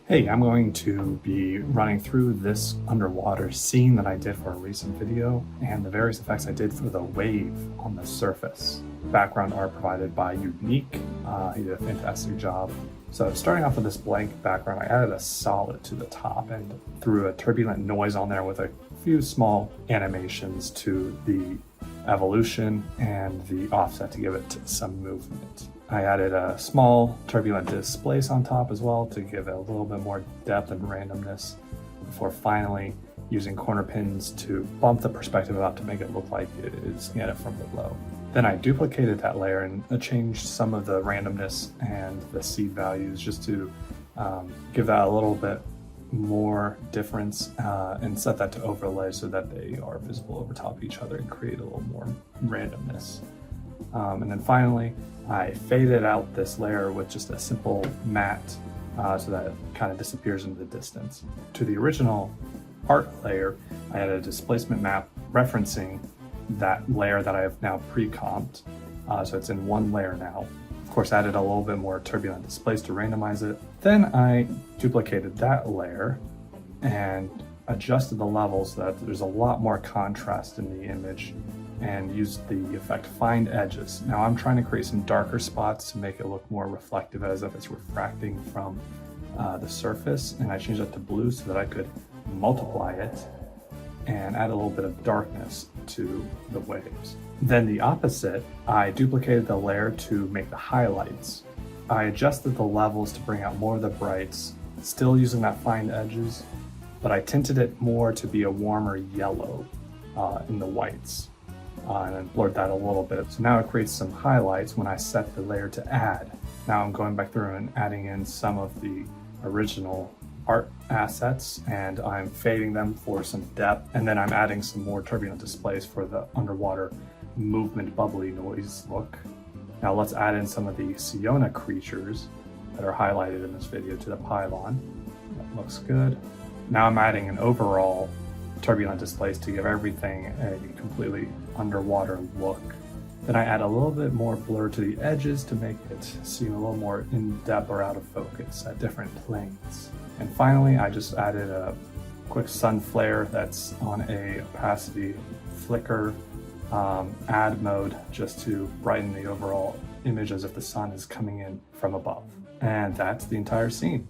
Hey, I'm going to be running through this underwater scene that I did for a recent video and the various effects I did for the wave on the surface. Background art provided by Unique. He did a fantastic job. So starting off with this blank background, I added a solid to the top and threw a turbulent noise on there with a few small animations to the evolution and the offset to give it some movement. I added a small turbulent displace on top as well to give it a little bit more depth and randomness before finally using corner pins to bump the perspective up to make it look like it is at it from below. Then I duplicated that layer and changed some of the randomness and the seed values just to give that a little bit more difference and set that to overlay so that they are visible over top of each other and create a little more randomness. And then finally, I faded out this layer with just a simple matte so that it kind of disappears into the distance. To the original art layer, I added a displacement map referencing that layer that I have now pre-comped. So it's in one layer now. Of course, added a little bit more turbulent displace to randomize it. Then I duplicated that layer and adjusted the levels so that there's a lot more contrast in the image and used the effect find edges. Now I'm trying to create some darker spots to make it look more reflective as if it's refracting from the surface, and I changed that to blue so that I could multiply it and add a little bit of darkness to the waves. Then the opposite, I duplicated the layer to make the highlights. I adjusted the levels to bring out more of the brights, still using that find edges, but I tinted it more to be a warmer yellow in the whites. And then blurred that a little bit. So now it creates some highlights when I set the layer to add. Now I'm going back through and adding in some of the original art assets, and I'm fading them for some depth, and then I'm adding some more turbulent displays for the underwater movement bubbly noise look. Now let's add in some of the Siona creatures that are highlighted in this video to the pylon. That looks good. Now I'm adding an overall turbulent displace to give everything a completely underwater look. Then I add a little bit more blur to the edges to make it seem a little more in depth or out of focus at different planes. And finally, I just added a quick sun flare that's on a opacity flicker add mode just to brighten the overall image as if the sun is coming in from above. And that's the entire scene.